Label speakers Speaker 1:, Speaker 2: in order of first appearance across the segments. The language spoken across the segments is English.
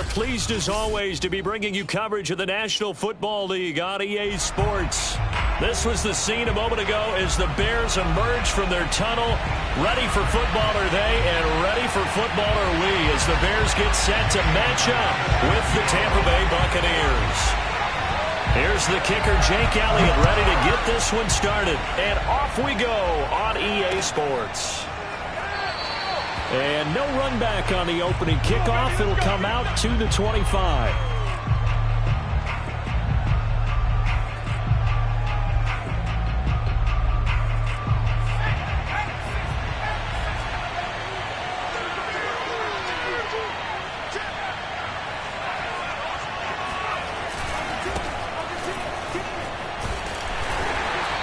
Speaker 1: are pleased as always to be bringing you coverage of the National Football League on EA Sports. This was the scene a moment ago as the Bears emerged from their tunnel. Ready for football are they, and ready for football are we as the Bears get set to match up with the Tampa Bay Buccaneers. Here's the kicker, Jake Elliott, ready to get this one started. And off we go on EA Sports. And no run back on the opening kickoff. It'll come out to the 25.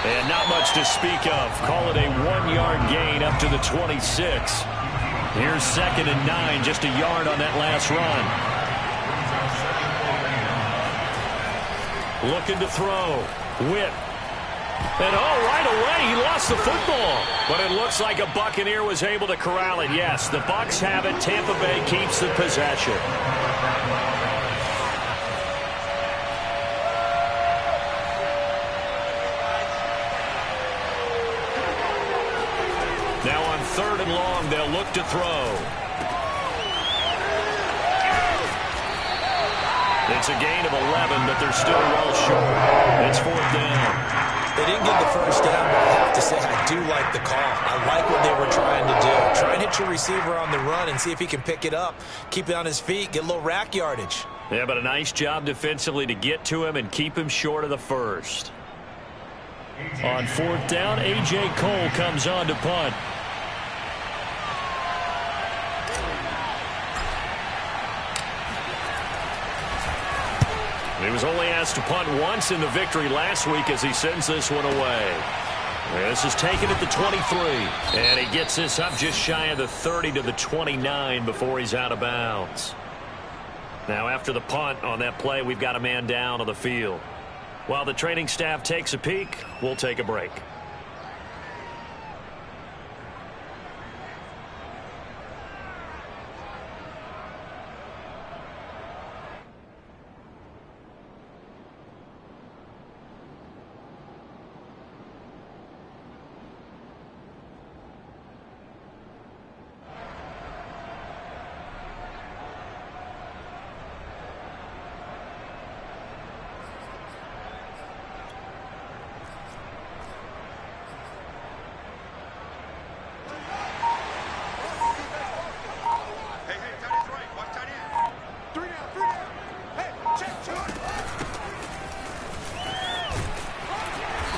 Speaker 1: And not much to speak of. Call it a 1-yard gain up to the 26. Here's 2nd and 9, just a yard on that last run. Looking to throw. Whip. And right away, he lost the football. But it looks like a Buccaneer was able to corral it. Yes, the Bucs have it. Tampa Bay keeps the possession. Now on 3rd and long, they'll look to throw. It's a gain of 11, but they're still well short. It's 4th down.
Speaker 2: They didn't get the first down, but I have to say I do like the call. I like what they were trying to do. Try and hit your receiver on the run and see if he can pick it up. Keep it on his feet, get a little rack yardage.
Speaker 1: Yeah, but a nice job defensively to get to him and keep him short of the first. On 4th down, A.J. Cole comes on to punt. He was only asked to punt once in the victory last week as he sends this one away. This is taken at the 23. And he gets this up just shy of the 30 to the 29 before he's out of bounds. Now after the punt on that play, we've got a man down on the field. While the training staff takes a peek, we'll take a break.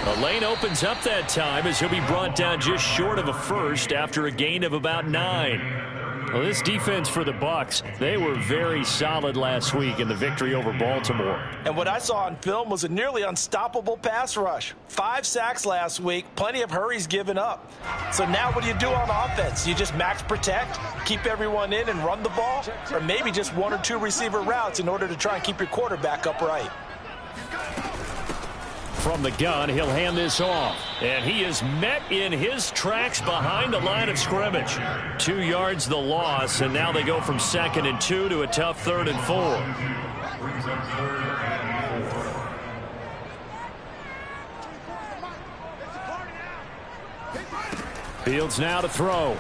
Speaker 1: The lane opens up that time as he'll be brought down just short of a first after a gain of about 9. Well, this defense for the Bucs, they were very solid last week in the victory over Baltimore.
Speaker 2: And what I saw on film was a nearly unstoppable pass rush. 5 sacks last week, plenty of hurries given up. So now what do you do on offense? You just max protect, keep everyone in and run the ball, or maybe just 1 or 2 receiver routes in order to try and keep your quarterback upright.
Speaker 1: From the gun, he'll hand this off. And he is met in his tracks behind the line of scrimmage. 2 yards the loss, and now they go from 2nd and 2 to a tough 3rd and 4. Fields now to throw.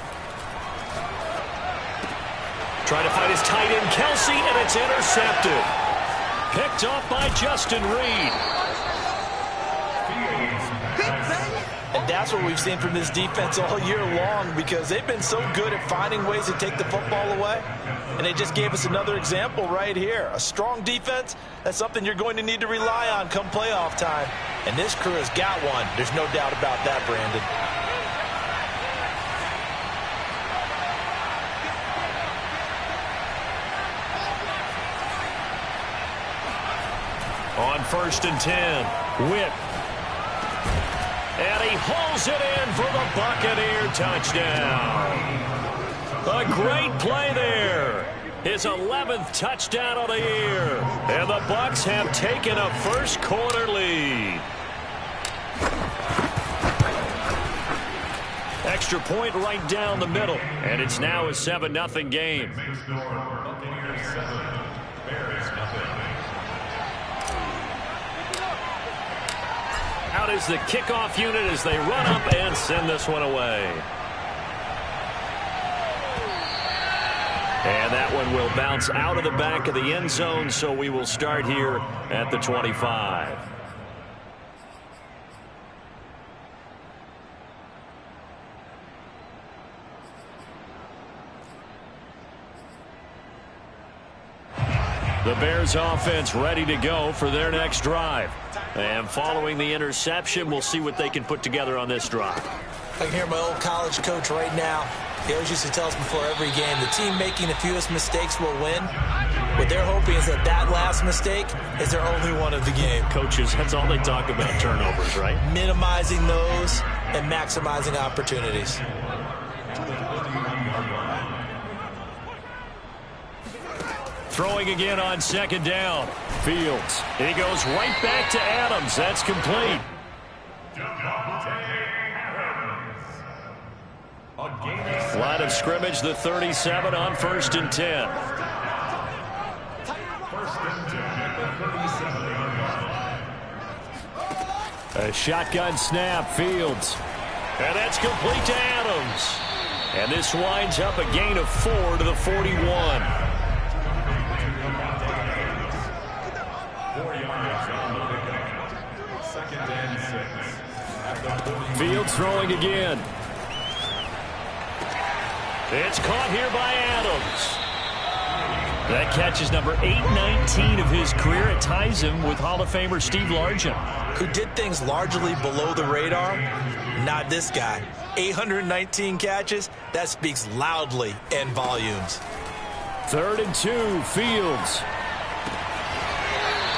Speaker 1: Trying to find his tight end, Kelsey, and it's intercepted. Picked off by Justin Reed.
Speaker 2: And that's what we've seen from this defense all year long, because they've been so good at finding ways to take the football away. And they just gave us another example right here. A strong defense, that's something you're going to need to rely on come playoff time. And this crew has got one. There's no doubt about that, Brandon.
Speaker 1: On 1st and 10, Whip. And he hauls it in for the Buccaneer touchdown. A great play there. His 11th touchdown of the year. And the Bucs have taken a first-quarter lead. Extra point right down the middle. And it's now a 7-0 game. Out is the kickoff unit as they run up and send this one away. And that one will bounce out of the back of the end zone, so we will start here at the 25. The Bears offense ready to go for their next drive. And following the interception, we'll see what they can put together on this drive.
Speaker 2: I can hear my old college coach right now. He always used to tell us before every game, the team making the fewest mistakes will win. What they're hoping is that that last mistake is their only one of the game.
Speaker 1: Coaches, that's all they talk about, turnovers, right?
Speaker 2: Minimizing those and maximizing opportunities.
Speaker 1: Throwing again on second down. Fields. He goes right back to Adams. That's complete. Line of scrimmage, the 37 on 1st and 10. A shotgun snap, Fields. And that's complete to Adams. And this winds up a gain of 4 to the 41. Fields throwing again. It's caught here by Adams. That catch is number 819 of his career. It ties him with Hall of Famer Steve Largent,
Speaker 2: who did things largely below the radar. Not this guy. 819 catches. That speaks loudly in volumes.
Speaker 1: 3rd and 2, Fields.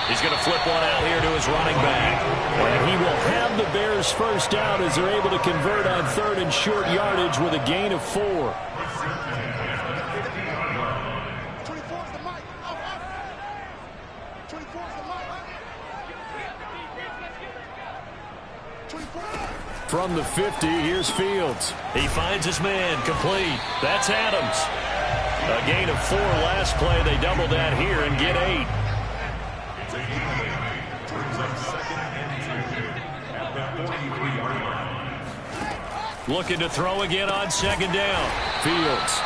Speaker 1: He's going to flip one out here to his running back. And he will have the Bears first down as they're able to convert on 3rd and short yardage with a gain of 4. From the 50, here's Fields. He finds his man, complete. That's Adams. A gain of 4 last play. They double that here and get 8. Looking to throw again on second down. Fields.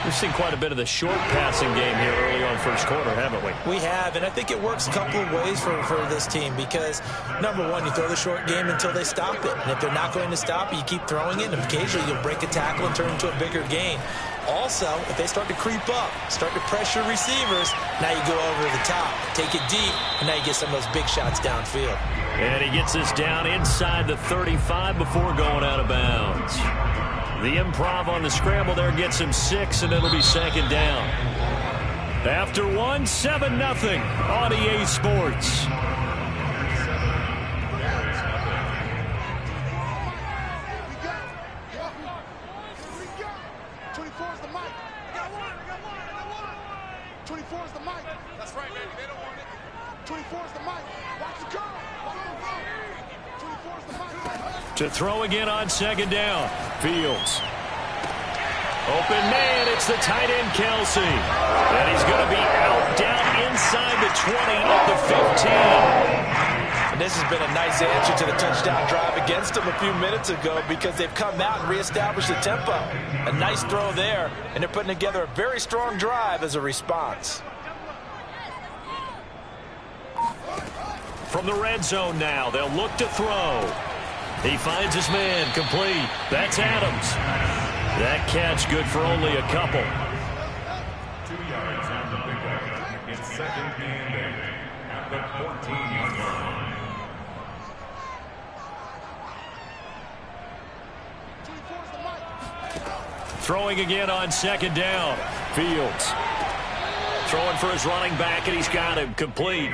Speaker 1: We've seen quite a bit of the short passing game here early on first quarter, haven't we?
Speaker 2: We have, and I think it works a couple of ways for this team because, number one, you throw the short game until they stop it. And if they're not going to stop it, you keep throwing it, and occasionally you'll break a tackle and turn it into a bigger gain. Also, if they start to creep up, start to pressure receivers, now you go over the top, take it deep, and now you get some of those big shots downfield.
Speaker 1: And he gets this down inside the 35 before going out of bounds. The improv on the scramble there gets him 6, and it'll be second down. After 1, 7-0 on EA Sports. To throw again on second down. Fields. Open man, it's the tight end, Kelsey. And he's going to be out down inside the 20 at the 15.
Speaker 2: And this has been a nice answer to the touchdown drive against them a few minutes ago because they've come out and reestablished the tempo. A nice throw there, and they're putting together a very strong drive as a response.
Speaker 1: From the red zone now, they'll look to throw. He finds his man, complete. That's Adams. That catch good for only a couple.
Speaker 3: 2 yards on the pickup. It's second and 8 at the 14-yard line.
Speaker 1: Throwing again on second down. Fields. Throwing for his running back, and he's got him complete.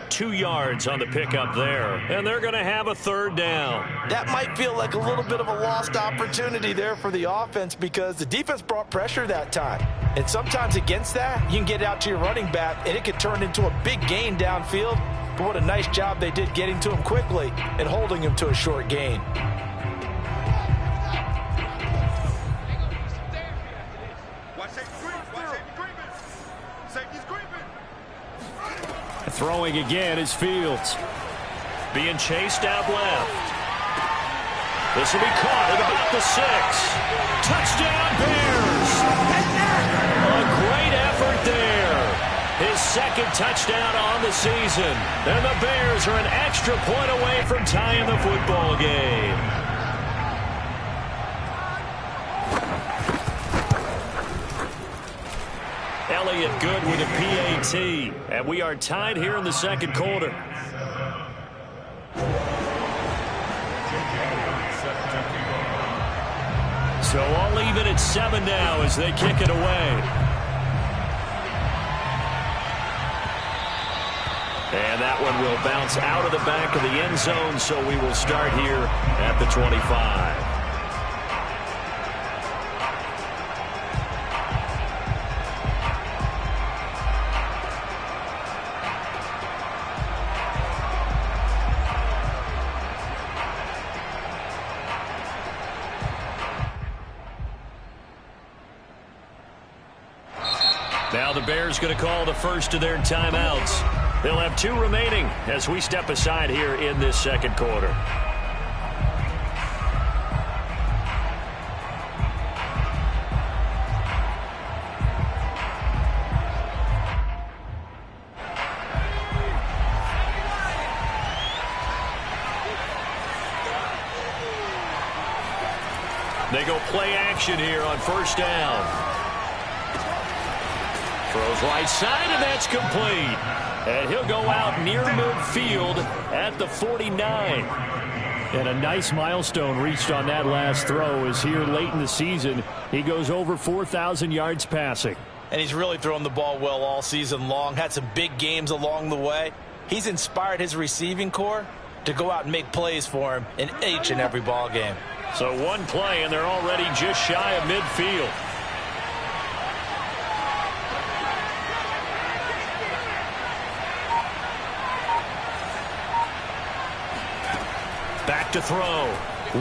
Speaker 1: 2 yards on the pickup there, and they're going to have a 3rd down.
Speaker 2: That might feel like a little bit of a lost opportunity there for the offense because the defense brought pressure that time. And sometimes against that, you can get out to your running back, and it could turn into a big gain downfield. But what a nice job they did getting to him quickly and holding him to a short gain.
Speaker 4: Watch safety creeping. Safety's creeping.
Speaker 1: Throwing again is Fields. Being chased out left. This will be caught at about the 6. Touchdown, Bears! A great effort there. His second touchdown on the season. And the Bears are an extra point away from tying the football game. Elliott good with a PAT. And we are tied here in the second quarter. So all even at 7 now as they kick it away. And that one will bounce out of the back of the end zone, so we will start here at the 25. Now the Bears going to call the first of their timeouts. They'll have 2 remaining as we step aside here in this second quarter. They go play action here on first down. Throws right side, and that's complete. And he'll go out near midfield at the 49. And a nice milestone reached on that last throw as here late in the season, he goes over 4,000 yards passing.
Speaker 2: And he's really thrown the ball well all season long. Had some big games along the way. He's inspired his receiving corps to go out and make plays for him in each and every ball game.
Speaker 1: So one play, and they're already just shy of midfield. Back to throw.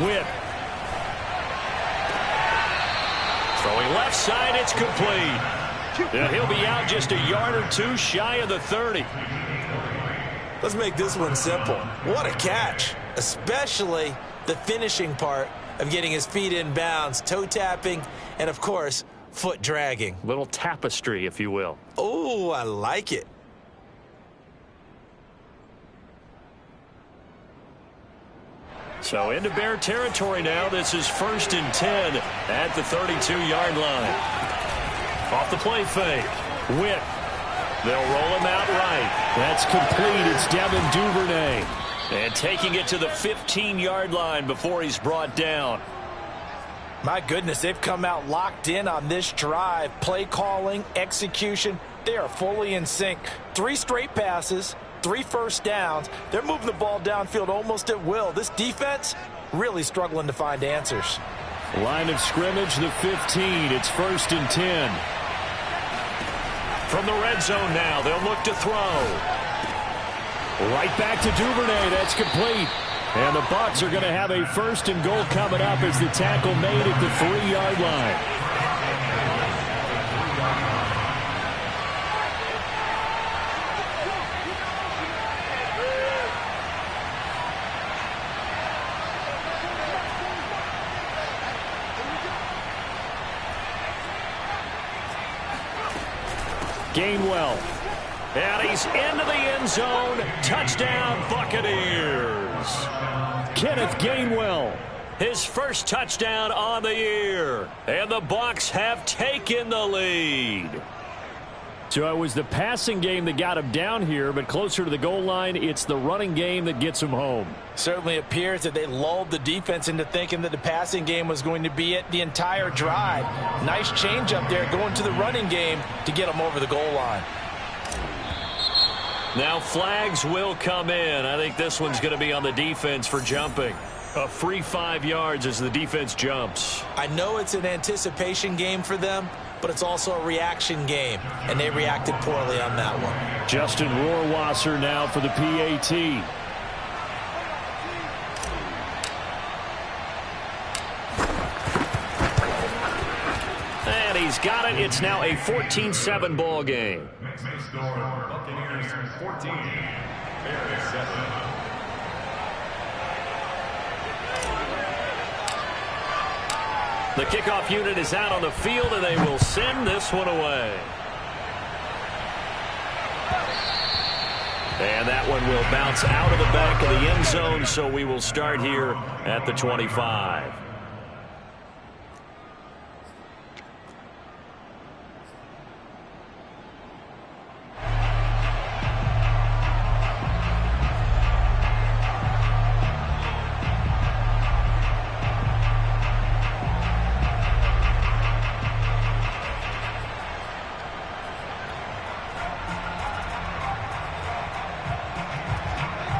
Speaker 1: Whip. Throwing left side, it's complete. And he'll be out just a yard or 2 shy of the 30.
Speaker 2: Let's make this one simple. What a catch, especially the finishing part of getting his feet in bounds, toe tapping, and of course, foot dragging.
Speaker 1: Little tapestry, if you will.
Speaker 2: Oh, I like it.
Speaker 1: So into Bear territory now. This is 1st and 10 at the 32-yard line. Off the play fake. Whip. They'll roll him out right. That's complete. It's Devin Duvernay. And taking it to the 15-yard line before he's brought down.
Speaker 2: My goodness, they've come out locked in on this drive. Play calling, execution, they are fully in sync. 3 straight passes, 3 first downs. They're moving the ball downfield almost at will. This defense really struggling to find answers.
Speaker 1: Line of scrimmage, the 15. It's 1st and 10. From the red zone now, they'll look to throw. Right back to Duvernay. That's complete. And the Bucs are going to have a 1st and goal coming up as the tackle made at the 3-yard line. Gainwell. And he's into the end zone. Touchdown, Buccaneers. Kenneth Gainwell. His first touchdown on the year. And the Bucs have taken the lead. So it was the passing game that got him down here, but closer to the goal line, it's the running game that gets him home.
Speaker 2: Certainly appears that they lulled the defense into thinking that the passing game was going to be it the entire drive. Nice change up there going to the running game to get him over the goal line.
Speaker 1: Now flags will come in. I think this one's going to be on the defense for jumping. A free 5 yards as the defense jumps.
Speaker 2: I know it's an anticipation game for them, but it's also a reaction game, and they reacted poorly on that one.
Speaker 1: Justin Rohrwasser now for the PAT. And he's got it. It's now a 14-7 ball game.
Speaker 3: Next score, Buccaneers 14, Bears 7.
Speaker 1: The kickoff unit is out on the field, and they will send this one away. And that one will bounce out of the back of the end zone, so we will start here at the 25.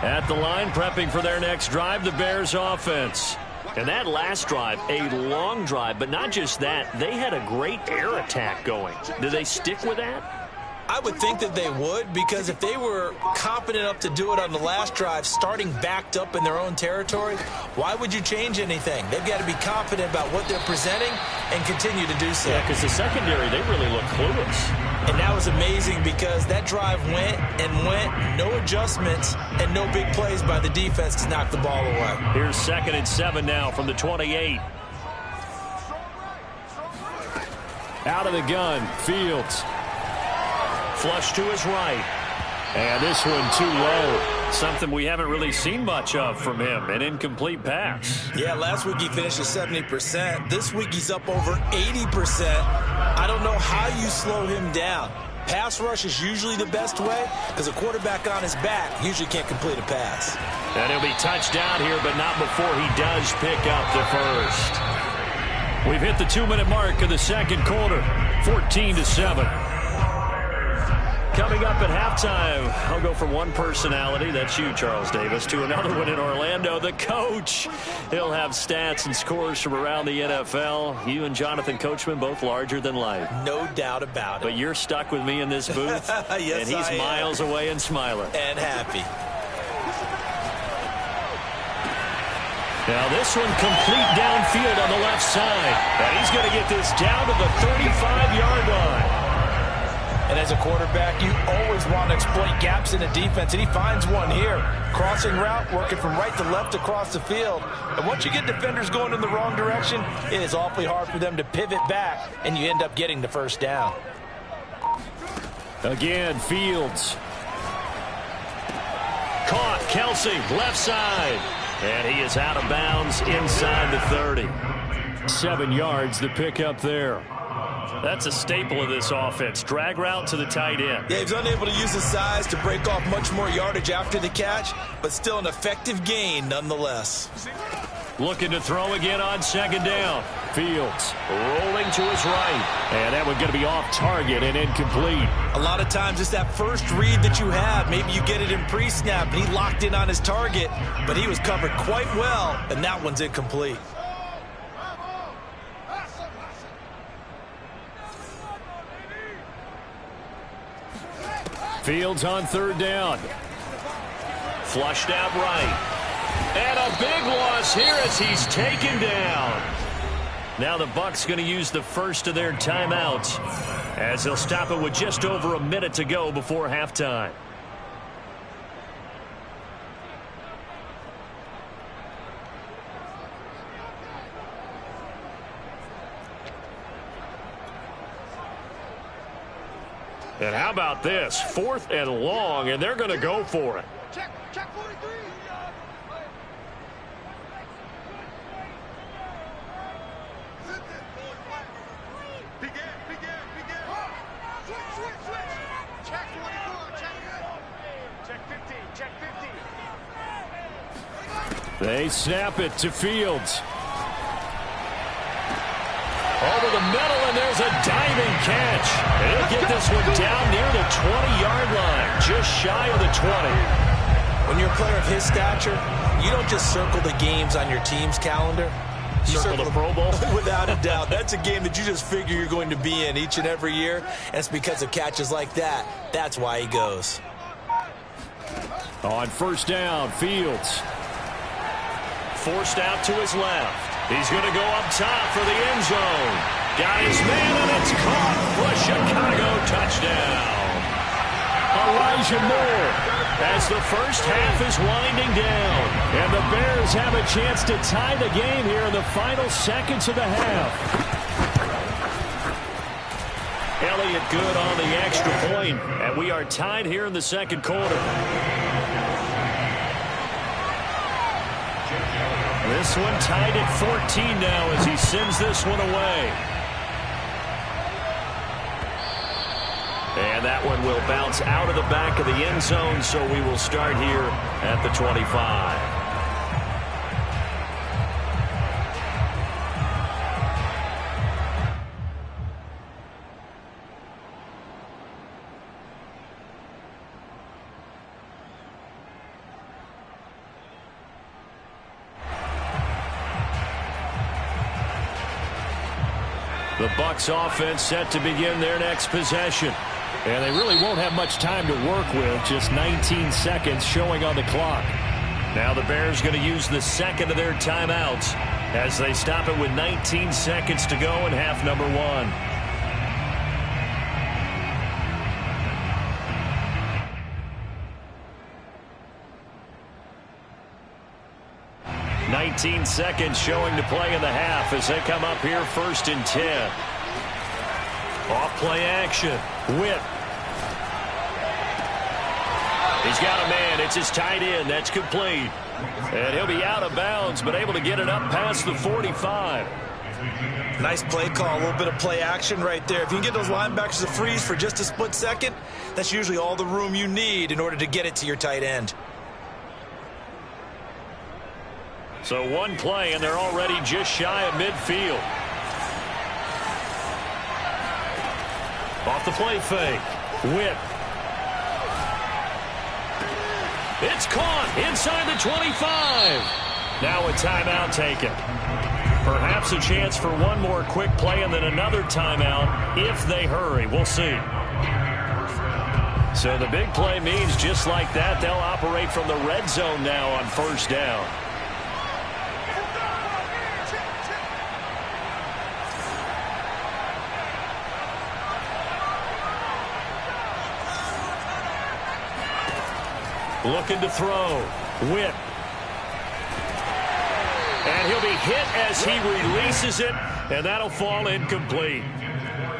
Speaker 1: At the line, prepping for their next drive, the Bears offense. And that last drive, a long drive, but not just that, they had a great air attack going. Do they stick with that?
Speaker 2: I would think that they would, because if they were confident enough to do it on the last drive, starting backed up in their own territory, why would you change anything? They've got to be confident about what they're presenting and continue to do so.
Speaker 1: Yeah, because the secondary, they really look clueless.
Speaker 2: And that was amazing because that drive went and went, no adjustments, and no big plays by the defense to knock the ball away.
Speaker 1: Here's 2nd and 7 now from the 28. Out of the gun, Fields. Flush to his right. And this one too low. Something we haven't really seen much of from him. An incomplete pass.
Speaker 2: Yeah, last week he finished at 70%. This week he's up over 80%. I don't know how you slow him down. Pass rush is usually the best way because a quarterback on his back usually can't complete a pass.
Speaker 1: And he'll be touched down here, but not before he does pick up the first. We've hit the 2-minute mark of the second quarter. 14-7. Coming up at halftime, I'll go from one personality, that's you, Charles Davis, to another one in Orlando, the coach. He'll have stats and scores from around the NFL. You and Jonathan Coachman, both larger than life.
Speaker 2: No doubt about it.
Speaker 1: But you're stuck with me in this booth,
Speaker 2: yes,
Speaker 1: and he's miles away and smiling.
Speaker 2: And happy.
Speaker 1: Now this one complete downfield on the left side. And he's going to get this down to the 35-yard line.
Speaker 2: And as a quarterback, you always want to exploit gaps in the defense, and he finds one here. Crossing route, working from right to left across the field. And once you get defenders going in the wrong direction, it is awfully hard for them to pivot back, and you end up getting the first down.
Speaker 1: Again, Fields. Caught, Kelsey, left side. And he is out of bounds inside the 30. 7 yards, the pickup there. That's a staple of this offense. Drag route to the tight end.
Speaker 2: Yeah, he's unable to use his size to break off much more yardage after the catch, but still an effective gain nonetheless.
Speaker 1: Looking to throw again on 2nd down. Fields rolling to his right. And that one going to be off target and incomplete.
Speaker 2: A lot of times it's that first read that you have. Maybe you get it in pre-snap, and he locked in on his target, but he was covered quite well, and that one's incomplete.
Speaker 1: Fields on 3rd down. Flushed out right. And a big loss here as he's taken down. Now the Bucs going to use the first of their timeouts as they'll stop it with just over a minute to go before halftime. And how about this? 4th and long, and they're going to go for it.
Speaker 4: Check 43. Begin. Switch. Check 44. Check 15. Check 15.
Speaker 1: They snap it to Fields. Over the middle, and there's a diving catch. And he'll get this one down near the 20-yard line, just shy of the 20.
Speaker 2: When you're a player of his stature, you don't just circle the games on your team's calendar. You
Speaker 1: Circle the Pro Bowl?
Speaker 2: Without a doubt. That's a game that you just figure you're going to be in each and every year, and it's because of catches like that. That's why he goes.
Speaker 1: On 1st down, Fields. Forced out to his left. He's going to go up top for the end zone. Got his man, and it's caught for a Chicago touchdown. Elijah Moore, as the first half is winding down. And the Bears have a chance to tie the game here in the final seconds of the half. Elliott good on the extra point, and we are tied here in the second quarter. This one tied at 14 now as he sends this one away. And that one will bounce out of the back of the end zone, so we will start here at the 25. The Bucs offense set to begin their next possession. And they really won't have much time to work with, just 19 seconds showing on the clock. Now the Bears going to use the second of their timeouts as they stop it with 19 seconds to go in half number one. $19 seconds showing to play in the half as they come up here 1st and 10. Off play action. Whip. He's got a man. It's his tight end. That's complete. And he'll be out of bounds, but able to get it up past the 45.
Speaker 2: Nice play call. A little bit of play action right there. If you can get those linebackers to freeze for just a split second, that's usually all the room you need in order to get it to your tight end.
Speaker 1: So one play, and they're already just shy of midfield. Off the play fake. Whip. It's caught inside the 25. Now a timeout taken. Perhaps a chance for one more quick play and then another timeout if they hurry. We'll see. So the big play means just like that, they'll operate from the red zone now on 1st down. Looking to throw. Whip. And he'll be hit as he releases it, and that'll fall incomplete.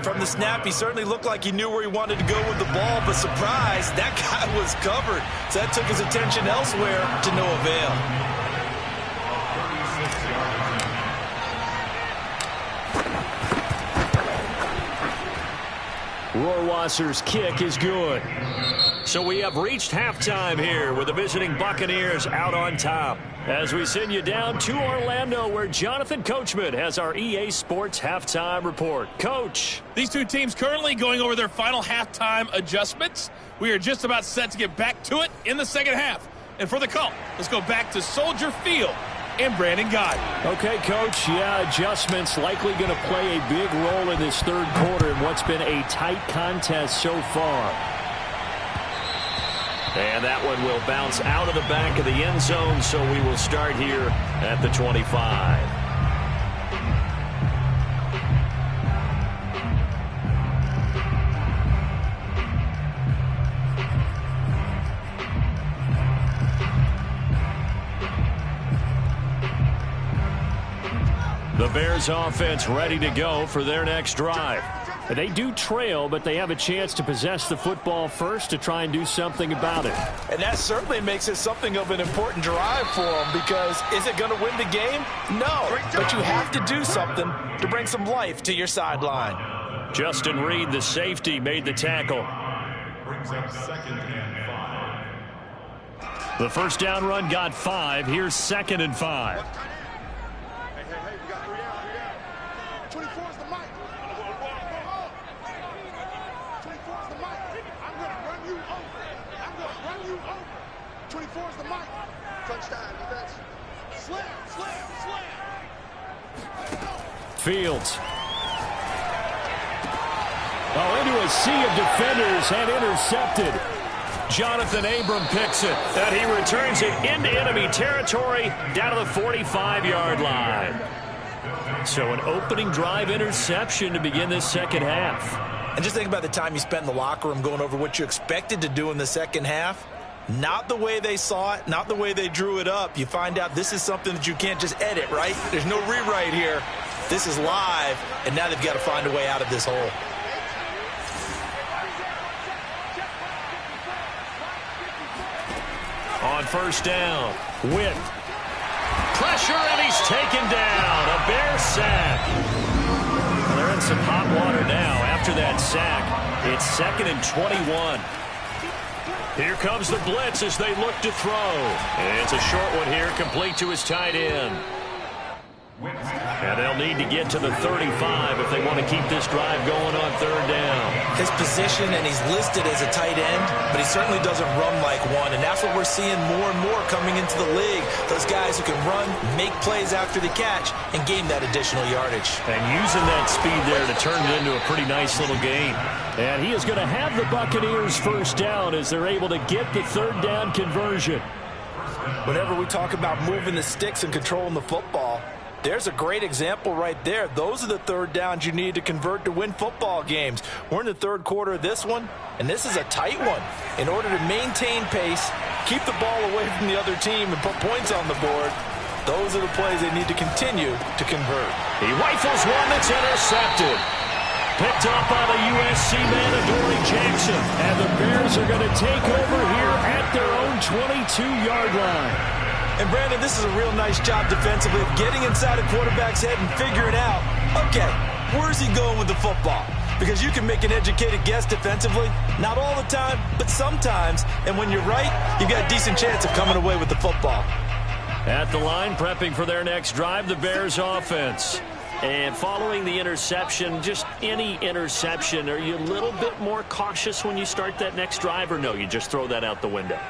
Speaker 2: From the snap, he certainly looked like he knew where he wanted to go with the ball, but surprise, that guy was covered. So that took his attention elsewhere to no avail.
Speaker 1: Rohrwasser's kick is good. So we have reached halftime here with the visiting Buccaneers out on top. As we send you down to Orlando, where Jonathan Coachman has our EA Sports halftime report. Coach.
Speaker 5: These two teams currently going over their final halftime adjustments. We are just about set to get back to it in the second half. And for the call, let's go back to Soldier Field and Brandon Gott.
Speaker 1: Okay, Coach. Yeah, adjustments likely going to play a big role in this third quarter in what's been a tight contest so far. And that one will bounce out of the back of the end zone, so we will start here at the 25. The Bears offense ready to go for their next drive. They do trail, but they have a chance to possess the football first to try and do something about it.
Speaker 2: And that certainly makes it something of an important drive for them, because is it going to win the game? No, but you have to do something to bring some life to your sideline.
Speaker 1: Justin Reed, the safety, made the tackle.
Speaker 3: Brings up 2nd and 5.
Speaker 1: The first down run got 5. Here's 2nd and 5.
Speaker 4: Hey, we got 3 down. 24 is the mic. 24 is the mic. I'm going to run you over. 24 is the mic. Touchdown, defense. Slam.
Speaker 1: Fields. Oh, into a sea of defenders and intercepted. Jonathan Abram picks it, and he returns it into enemy territory down to the 45-yard line. So an opening drive interception to begin this second half.
Speaker 2: And just think about the time you spent in the locker room going over what you expected to do in the second half. Not the way they saw it, not the way they drew it up. You find out this is something that you can't just edit, right? There's no rewrite here. This is live, and now they've got to find a way out of this hole.
Speaker 1: On first down, Witt. Pressure, and he's taken down. A Bear sack. Well, they're in some hot water now after that sack. It's 2nd and 21. Here comes the blitz as they look to throw. And it's a short one here, complete to his tight end. And they'll need to get to the 35 if they want to keep this drive going on third down.
Speaker 2: His position, and he's listed as a tight end, but he certainly doesn't run like one, and that's what we're seeing more and more coming into the league. Those guys who can run, make plays after the catch, and gain that additional yardage.
Speaker 1: And using that speed there to turn it into a pretty nice little game. And he is going to have the Buccaneers first down as they're able to get the third down conversion.
Speaker 2: Whenever we talk about moving the sticks and controlling the football, there's a great example right there. Those are the third downs you need to convert to win football games. We're in the third quarter of this one, and this is a tight one. In order to maintain pace, keep the ball away from the other team, and put points on the board, those are the plays they need to continue to convert.
Speaker 1: He rifles one that's intercepted. Picked up by the USC man, Adoree Jackson. And the Bears are going to take over here at their own 22-yard line.
Speaker 2: And, Brandon, this is a real nice job defensively of getting inside a quarterback's head and figuring out, okay, where's he going with the football? Because you can make an educated guess defensively, not all the time, but sometimes. And when you're right, you've got a decent chance of coming away with the football.
Speaker 1: At the line, prepping for their next drive, the Bears offense. And following the interception, just any interception, are you a little bit more cautious when you start that next drive, or no, you just throw that out the window?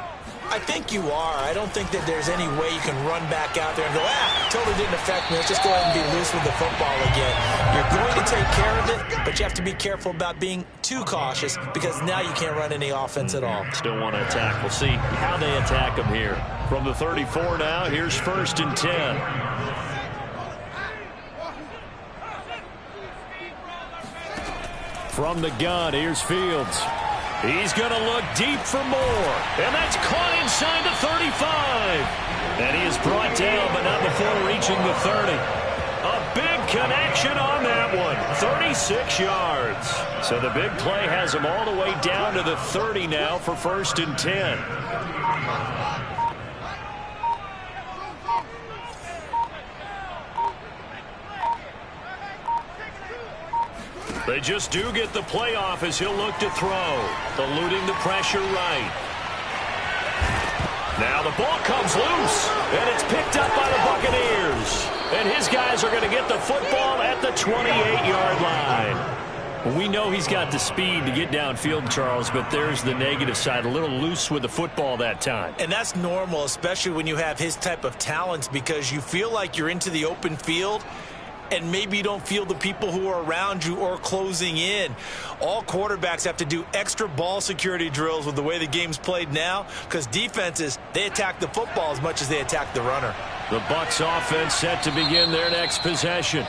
Speaker 2: I think you are. I don't think that there's any way you can run back out there and go, totally didn't affect me. Let's just go ahead and be loose with the football again. You're going to take care of it, but you have to be careful about being too cautious because now you can't run any offense at all.
Speaker 1: Still want to attack. We'll see how they attack them here. From the 34 now, here's 1st and 10. From the gun, here's Fields. He's going to look deep for more. And that's caught inside the 35. And he is brought down, but not before reaching the 30. A big connection on that one. 36 yards. So the big play has him all the way down to the 30 now for 1st and 10. They just do get the playoff as he'll look to throw. Eluding the pressure right. Now the ball comes loose, and it's picked up by the Buccaneers. And his guys are going to get the football at the 28-yard line. We know he's got the speed to get downfield, Charles, but there's the negative side. A little loose with the football that time.
Speaker 2: And that's normal, especially when you have his type of talents, because you feel like you're into the open field, and maybe you don't feel the people who are around you or closing in. All quarterbacks have to do extra ball security drills with the way the game's played now, because defenses, they attack the football as much as they attack the runner.
Speaker 1: The Bucs offense set to begin their next possession.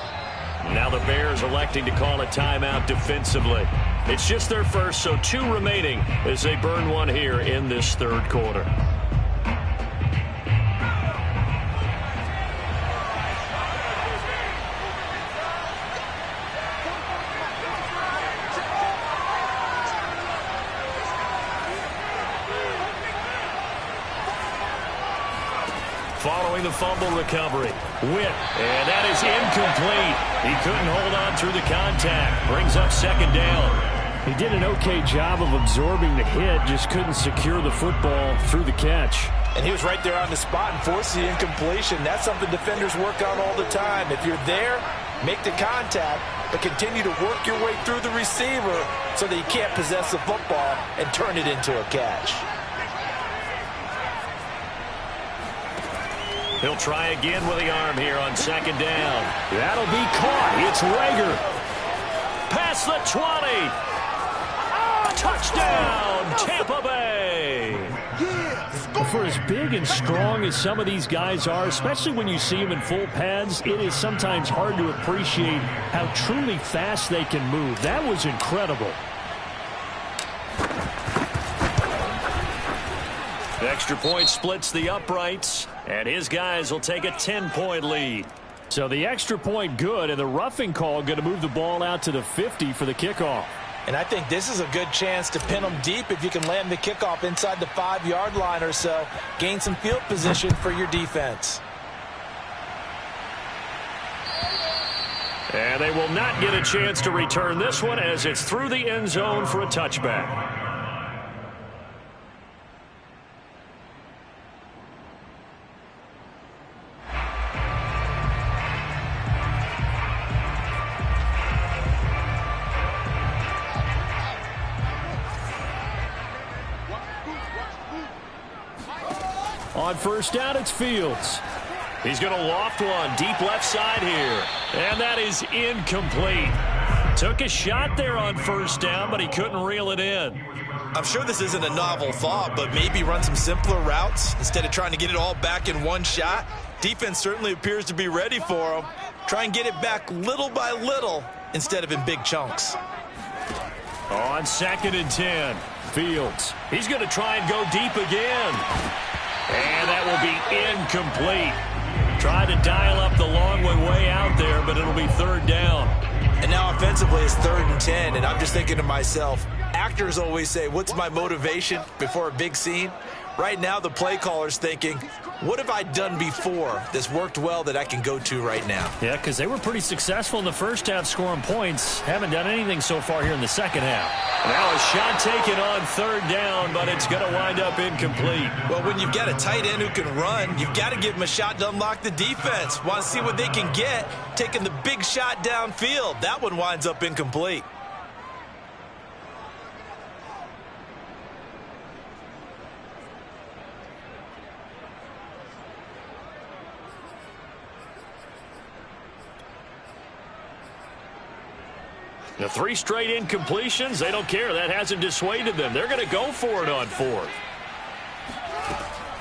Speaker 1: Now the Bears electing to call a timeout defensively. It's just their first, so 2 remaining as they burn one here in this third quarter. Following the fumble recovery, Witt, and that is incomplete. He couldn't hold on through the contact. Brings up 2nd down.
Speaker 6: He did an okay job of absorbing the hit, just couldn't secure the football through the catch.
Speaker 2: And he was right there on the spot and forced the incompletion. That's something defenders work on all the time. If you're there, make the contact, but continue to work your way through the receiver so that you can't possess the football and turn it into a catch.
Speaker 1: He'll try again with the arm here on 2nd down. That'll be caught. It's Rager. Past the 20. Touchdown, Tampa Bay.
Speaker 6: for as big and strong as some of these guys are, especially when you see them in full pads, it is sometimes hard to appreciate how truly fast they can move. That was incredible.
Speaker 1: The extra point splits the uprights, and his guys will take a 10-point lead.
Speaker 6: So the extra point good, and the roughing call going to move the ball out to the 50 for the kickoff.
Speaker 2: And I think this is a good chance to pin them deep if you can land the kickoff inside the 5-yard line or so. Gain some field position for your defense.
Speaker 1: And they will not get a chance to return this one as it's through the end zone for a touchback.
Speaker 6: On first down, it's Fields.
Speaker 1: He's going to loft one deep left side here. And that is incomplete. Took a shot there on first down, but he couldn't reel it in.
Speaker 2: I'm sure this isn't a novel thought, but maybe run some simpler routes instead of trying to get it all back in one shot. Defense certainly appears to be ready for him. Try and get it back little by little instead of in big chunks.
Speaker 1: On 2nd and 10, Fields. He's going to try and go deep again. And that will be incomplete. Try to dial up the long one way out there, but it'll be 3rd down.
Speaker 2: And now offensively it's 3rd and 10, and I'm just thinking to myself, actors always say, what's my motivation before a big scene? Right now the play caller's thinking, what have I done before that's worked well that I can go to right now?
Speaker 6: Yeah, because they were pretty successful in the first half scoring points. Haven't done anything so far here in the second half.
Speaker 1: Now a shot taken on 3rd down, but it's going to wind up incomplete.
Speaker 2: Well, when you've got a tight end who can run, you've got to give him a shot to unlock the defense. Want to see what they can get, taking the big shot downfield. That one winds up incomplete.
Speaker 1: The 3 straight incompletions, they don't care. That hasn't dissuaded them. They're going to go for it on 4th.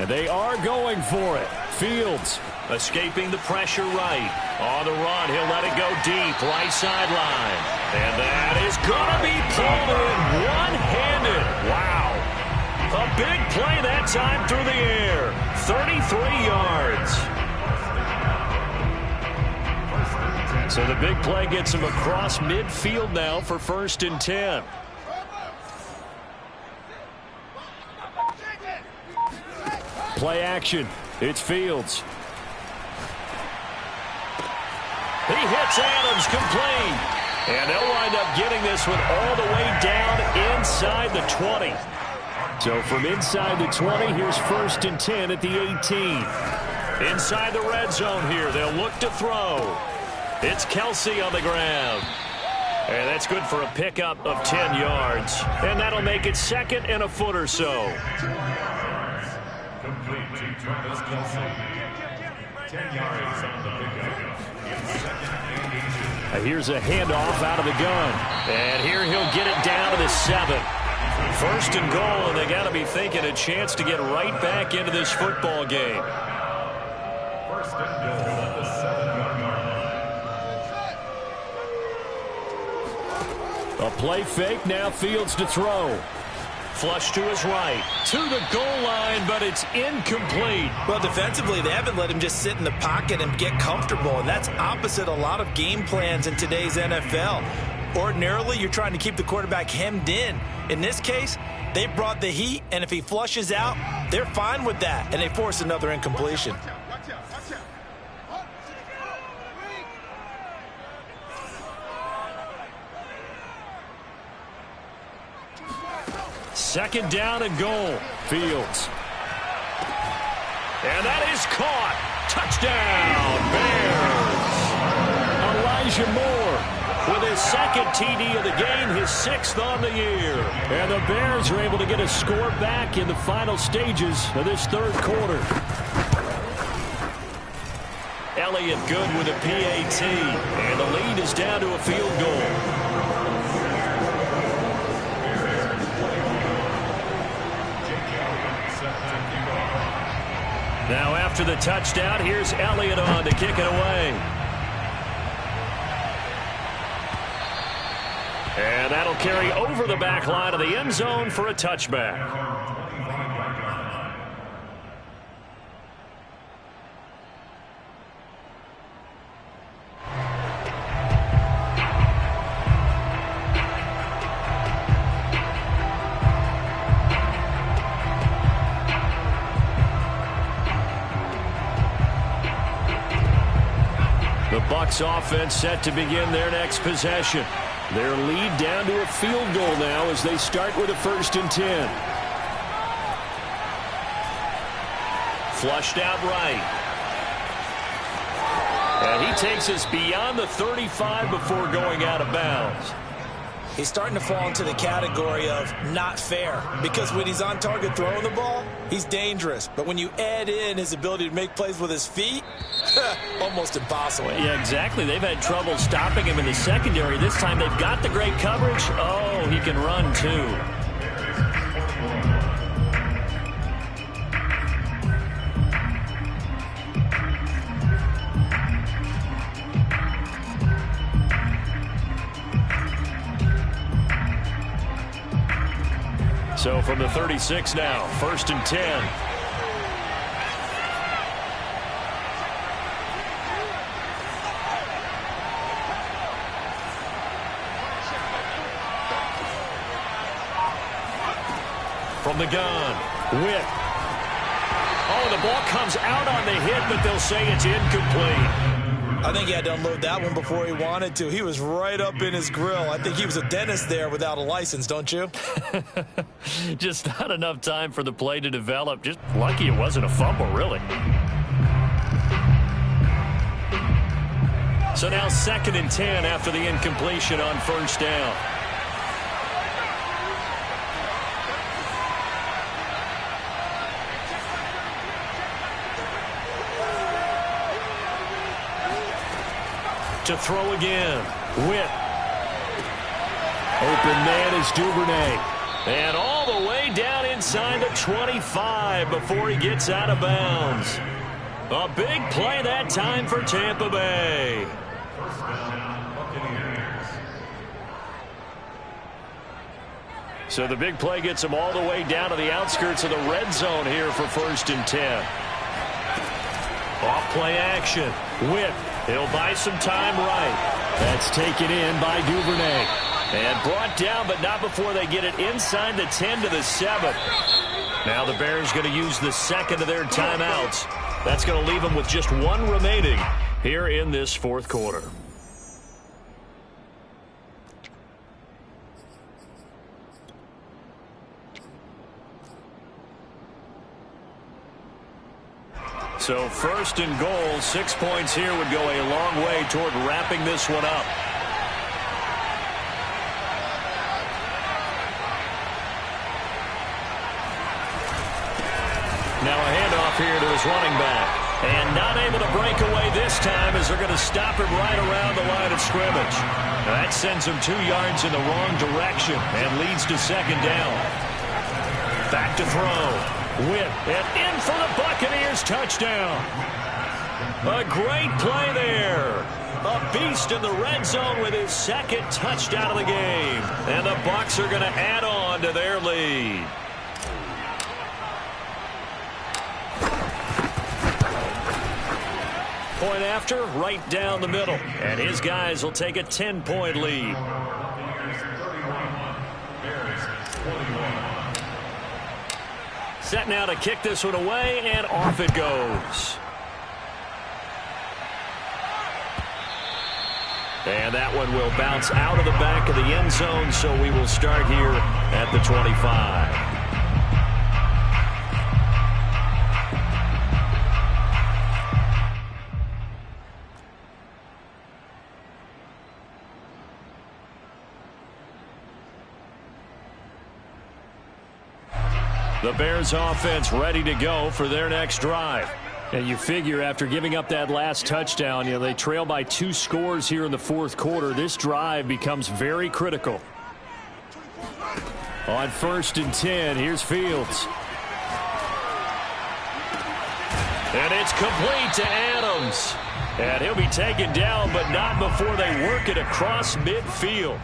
Speaker 6: And they are going for it. Fields
Speaker 1: escaping the pressure right. On the run, he'll let it go deep, right sideline. And that is going to be pulled in one-handed. Wow. A big play that time through the air. 33 yards. So the big play gets him across midfield now for 1st and 10.
Speaker 6: play action. It's Fields.
Speaker 1: He hits Adams complete. And they'll wind up getting this one all the way down inside the 20.
Speaker 6: So from inside the 20, here's 1st and 10 at the 18.
Speaker 1: Inside the red zone here, they'll look to throw. It's Kelsey on the ground. And that's good for a pickup of 10 yards. And that'll make it 2nd and a foot or so.
Speaker 3: Complete to Travis Kelsey. 10 yards on the pickup.
Speaker 6: Here's a handoff out of the gun.
Speaker 1: And here he'll get it down to the 7. 1st and goal, and they got to be thinking a chance to get right back into this football game.
Speaker 3: 1st and goal at the 7-yard line.
Speaker 6: A play fake, now Fields to throw.
Speaker 1: Flush to his right, to the goal line, but it's incomplete.
Speaker 2: Well, defensively, they haven't let him just sit in the pocket and get comfortable, and that's opposite a lot of game plans in today's NFL. Ordinarily, you're trying to keep the quarterback hemmed in. In this case, they brought the heat, and if he flushes out, they're fine with that, and they force another incompletion.
Speaker 1: Second down and goal.
Speaker 6: Fields.
Speaker 1: And that is caught. Touchdown, Bears.
Speaker 6: Elijah Moore
Speaker 1: with his 2nd TD of the game, his 6th on the year.
Speaker 6: And the Bears are able to get a score back in the final stages of this 3rd quarter.
Speaker 1: Elliott good with a PAT. And the lead is down to a field goal. After the touchdown, here's Elliott on to kick it away. And that'll carry over the back line of the end zone for a touchback. The Bucs offense set to begin their next possession. Their lead down to a field goal now as they start with a 1st and 10. Flushed out right. And he takes us beyond the 35 before going out of bounds.
Speaker 2: He's starting to fall into the category of not fair, because when he's on target throwing the ball, he's dangerous. But when you add in his ability to make plays with his feet, almost impossible.
Speaker 1: Yeah, exactly. They've had trouble stopping him in the secondary. This time they've got the great coverage. Oh, he can run too. So from the 36 now, 1st and 10. From the gun, Witt. Oh, the ball comes out on the hit, but they'll say it's incomplete.
Speaker 2: I think he had to unload that one before he wanted to. He was right up in his grill. I think he was a dentist there without a license, don't you?
Speaker 1: Just not enough time for the play to develop. Just lucky it wasn't a fumble, really. So now 2nd and 10 after the incompletion on 1st down. To throw again. Witt. Open man is Duvernay. And all the way down inside the 25 before he gets out of bounds. A big play that time for Tampa Bay. So the big play gets him all the way down to the outskirts of the red zone here for 1st and 10. Off play action. Witt. He'll buy some time right. That's taken in by Duvernay. And brought down, but not before they get it inside the 10 to the 7. Now the Bears going to use the 2nd of their timeouts. That's going to leave them with just 1 remaining here in this 4th quarter. So 1st and goal, 6 points here would go a long way toward wrapping this one up. Now a handoff here to his running back. And not able to break away this time as they're going to stop him right around the line of scrimmage. Now that sends him 2 yards in the wrong direction and leads to 2nd down. Back to throw. Witt, and in for the Buccaneers touchdown. A great play there. A beast in the red zone with his 2nd touchdown of the game. And the Bucs are going to add on to their lead. Point after, right down the middle. And his guys will take a 10-point lead. Set now to kick this one away, and off it goes. And that one will bounce out of the back of the end zone, so we will start here at the 25. The Bears offense ready to go for their next drive. And you figure after giving up that last touchdown, they trail by 2 scores here in the 4th quarter. This drive becomes very critical. On 1st and 10, here's Fields. And it's complete to Adams. And he'll be taken down, but not before they work it across midfield.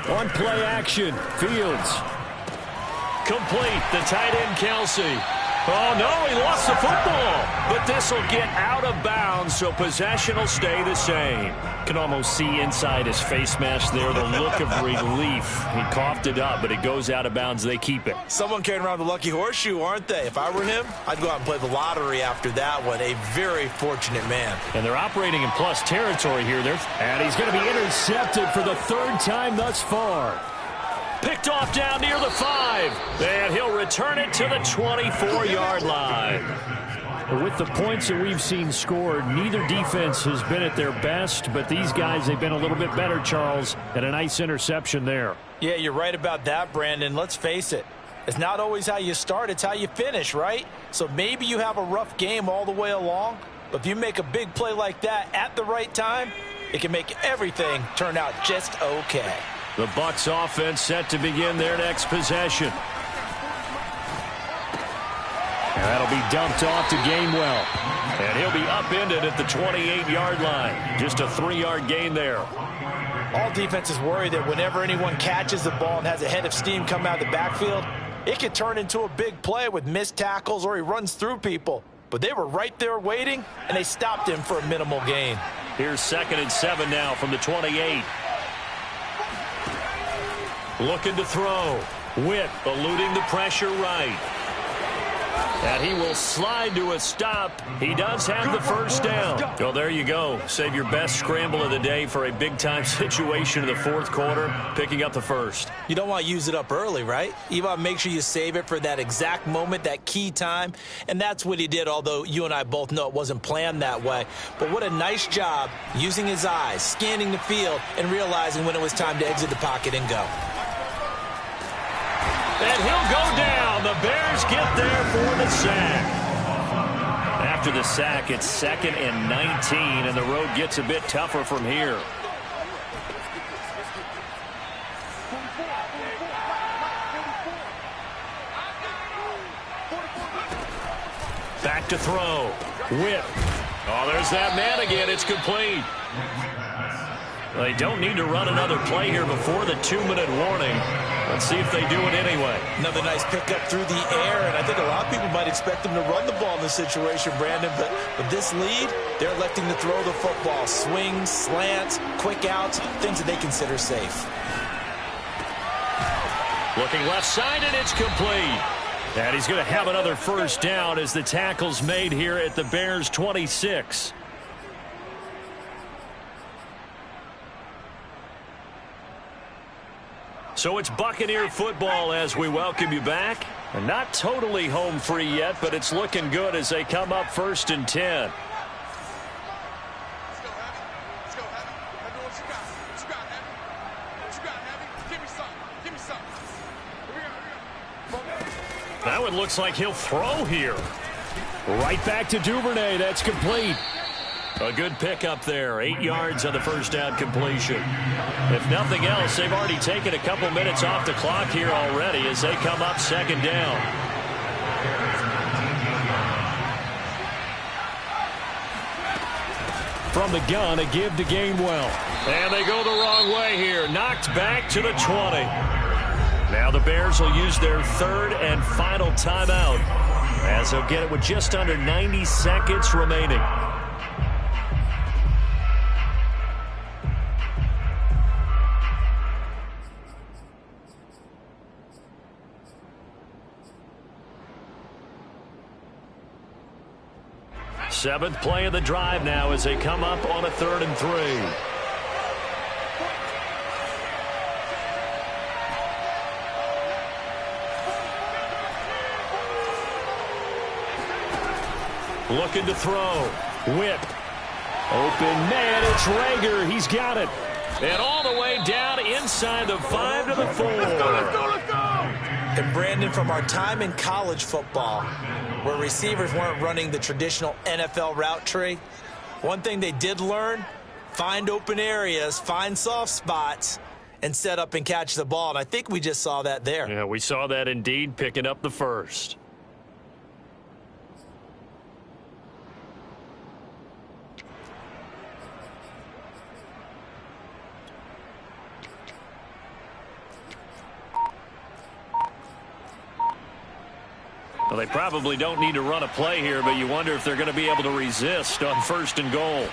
Speaker 1: On play action, Fields. Complete, the tight end, Kelsey. Oh, no, he lost the football. But this will get out of bounds, so possession will stay the same. Can almost see inside his face mask there the look of relief. He coughed it up, but it goes out of bounds. They keep it.
Speaker 2: Someone carrying around the lucky horseshoe, aren't they? If I were him, I'd go out and play the lottery after that one. A very fortunate man.
Speaker 1: And they're operating in plus territory here. And he's going to be intercepted for the third time thus far. Picked off down near the 5. And he'll return it to the 24-yard line. With the points that we've seen scored, neither defense has been at their best, but these guys, they've been a little bit better, Charles, and a nice interception there.
Speaker 2: Yeah, you're right about that, Brandon. Let's face it. It's not always how you start, it's how you finish, right? So maybe you have a rough game all the way along, but if you make a big play like that at the right time, it can make everything turn out just okay.
Speaker 1: The Bucs offense set to begin their next possession. And that'll be dumped off to Gainwell. And he'll be upended at the 28-yard line. Just a 3-yard gain there.
Speaker 2: All defenses worry that whenever anyone catches the ball and has a head of steam come out of the backfield, it could turn into a big play with missed tackles or he runs through people. But they were right there waiting, and they stopped him for a minimal gain.
Speaker 1: Here's 2nd and 7 now from the 28. Looking to throw. Witt eluding the pressure right. And he will slide to a stop. He does have the first down. Well, there you go. Save your best scramble of the day for a big-time situation in the fourth quarter, picking up the first.
Speaker 2: You don't want to use it up early, right? You want to make sure you save it for that exact moment, that key time. And that's what he did, although you and I both know it wasn't planned that way. But what a nice job using his eyes, scanning the field, and realizing when it was time to exit the pocket and go.
Speaker 1: And he'll go down. The Bears get there for the sack. After the sack, it's 2nd and 19, and the road gets a bit tougher from here. Back to throw. Whip. Oh, there's that man again. It's complete. They don't need to run another play here before the 2-minute warning. Let's see if they do it anyway.
Speaker 2: Another nice pickup through the air, and I think a lot of people might expect them to run the ball in this situation, Brandon, but with this lead, they're electing to throw the football. Swings, slants, quick outs, things that they consider safe.
Speaker 1: Looking left side, and it's complete. And he's going to have another first down as the tackle's made here at the Bears' 26. So it's Buccaneer football as we welcome you back. And not totally home free yet, but it's looking good as they come up 1st and 10.
Speaker 4: Let's go, Heavy. Let's go, Heavy. Heavy, what you got? What you got, Heavy? What you got, Heavy? Give me something. Give me something. Here we go.
Speaker 1: That one looks like he'll throw here. Right back to Duvernay. That's complete. A good pickup there. 8 yards on the first down completion. If nothing else, they've already taken a couple minutes off the clock here already as they come up 2nd down. From the gun, a give to Gainwell. And they go the wrong way here. Knocked back to the 20. Now the Bears will use their 3rd and final timeout as they'll get it with just under 90 seconds remaining. Seventh play of the drive now as they come up on a 3rd and 3. Looking to throw. Whip. Open man, it's Rager. He's got it. And all the way down inside the 5 to the 4.
Speaker 4: Let's go.
Speaker 2: And Brandon, from our time in college football, where receivers weren't running the traditional NFL route tree, one thing they did learn, find open areas, find soft spots, and set up and catch the ball. And I think we just saw that there.
Speaker 1: Yeah, we saw that indeed, picking up the first. Well, they probably don't need to run a play here, but you wonder if they're going to be able to resist on 1st and goal.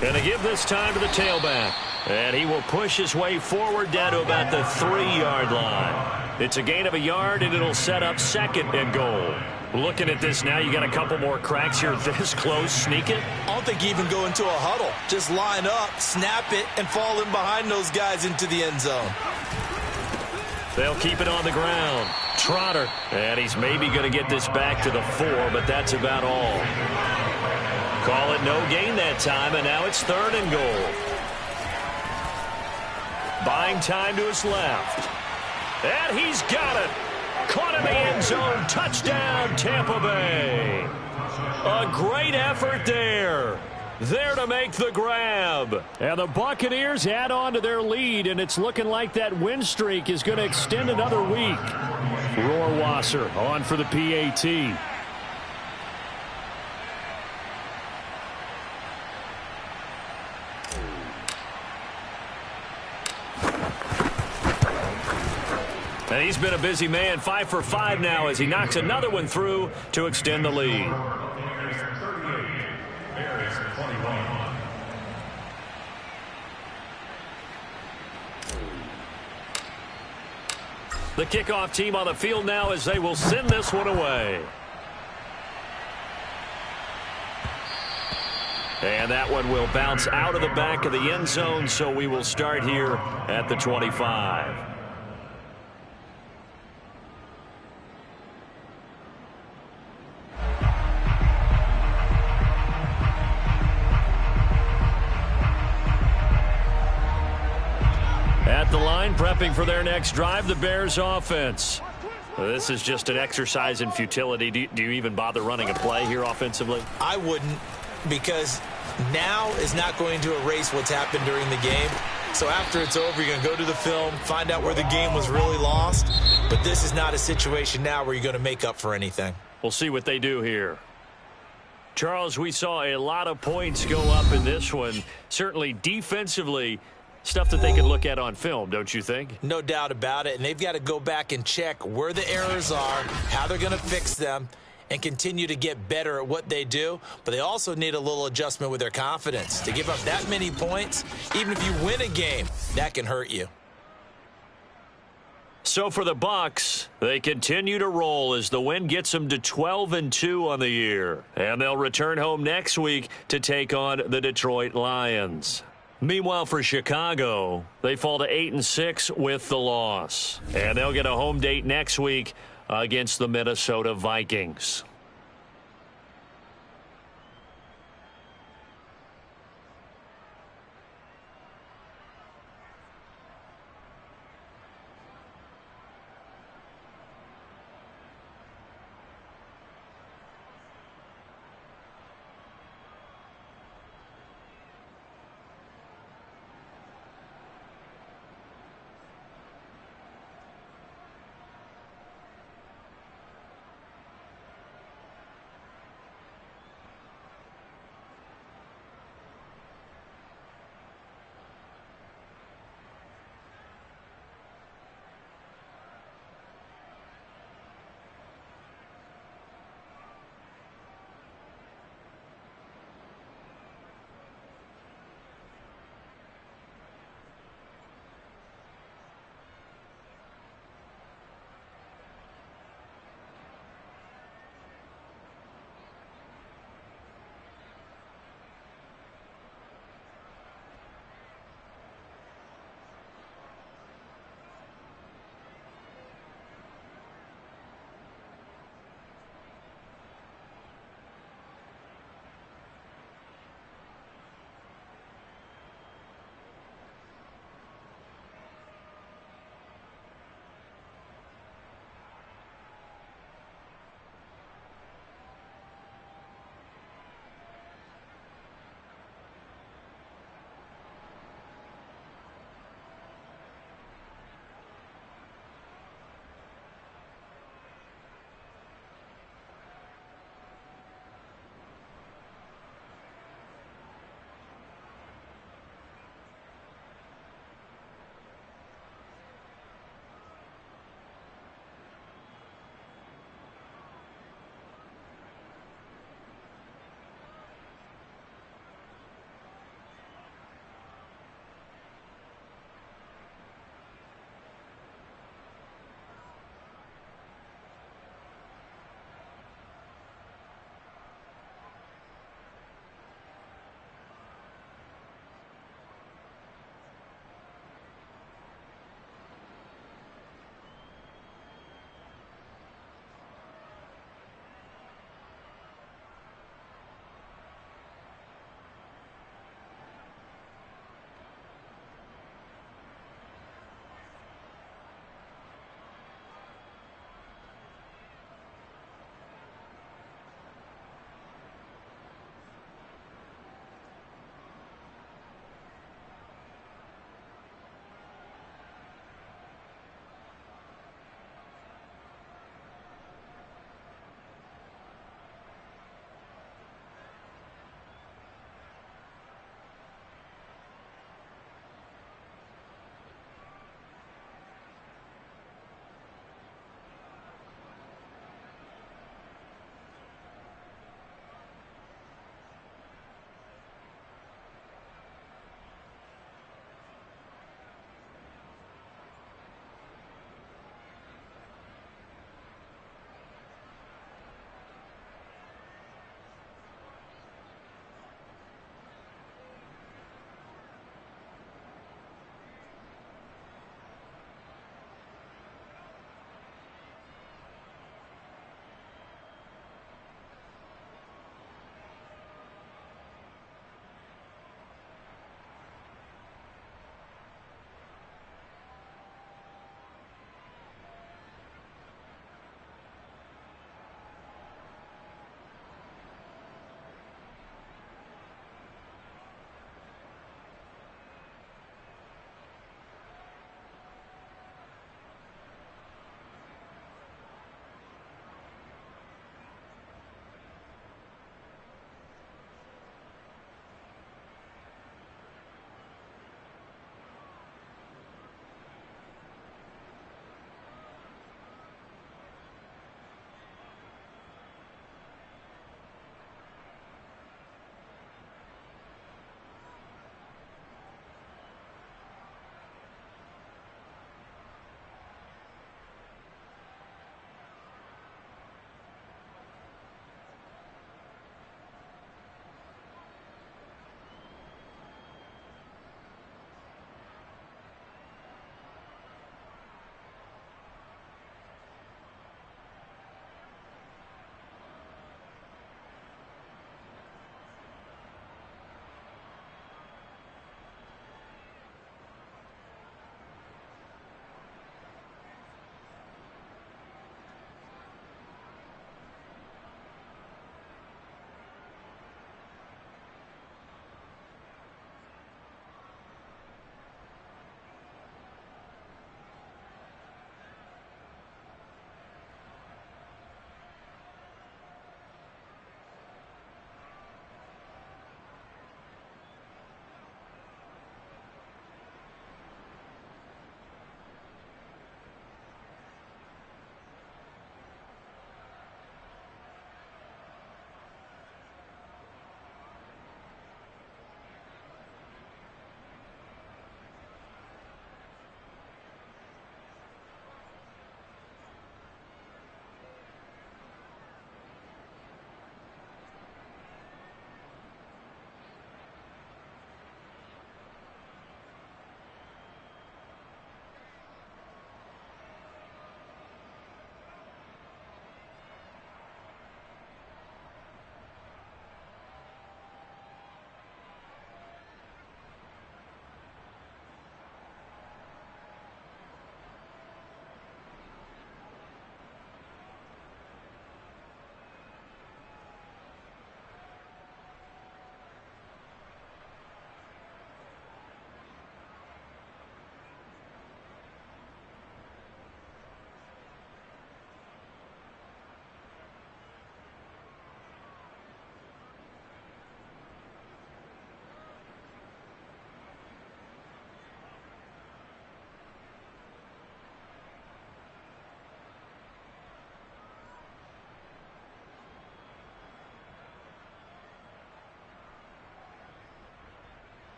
Speaker 1: Going to give this time to the tailback. And he will push his way forward down to about the 3-yard line. It's a gain of a yard, and it'll set up 2nd and goal. Looking at this now, you got a couple more cracks here this close. Sneak it.
Speaker 2: I don't think you even go into a huddle. Just line up, snap it, and fall in behind those guys into the end zone.
Speaker 1: They'll keep it on the ground. Trotter. And he's maybe going to get this back to the 4, but that's about all. Call it no gain that time, and now it's 3rd and goal. Buying time to his left. And he's got it. Caught in the end zone. Touchdown, Tampa Bay. A great effort there. There to make the grab.
Speaker 6: And the Buccaneers add on to their lead, and it's looking like that win streak is going to extend another week. Rohrwasser on for the PAT.
Speaker 1: And he's been a busy man, 5 for 5 now as he knocks another one through to extend the lead. The kickoff team on the field now as they will send this one away. And that one will bounce out of the back of the end zone, so we will start here at the 25. At the line, prepping for their next drive, the Bears offense. This is just an exercise in futility. Do you even bother running a play here offensively?
Speaker 2: I wouldn't, because now is not going to erase what's happened during the game. So after it's over, you're going to go to the film, find out where the game was really lost. But this is not a situation now where you're going to make up for anything.
Speaker 1: We'll see what they do here. Charles, we saw a lot of points go up in this one. Certainly defensively, stuff that they can look at on film, don't you think?
Speaker 2: No doubt about it. And they've got to go back and check where the errors are, how they're going to fix them, and continue to get better at what they do. But they also need a little adjustment with their confidence. To give up that many points, even if you win a game, that can hurt you.
Speaker 1: So for the Bucs, they continue to roll as the win gets them to 12-2 on the year. And they'll return home next week to take on the Detroit Lions. Meanwhile, for Chicago, they fall to 8-6 with the loss. And they'll get a home date next week against the Minnesota Vikings.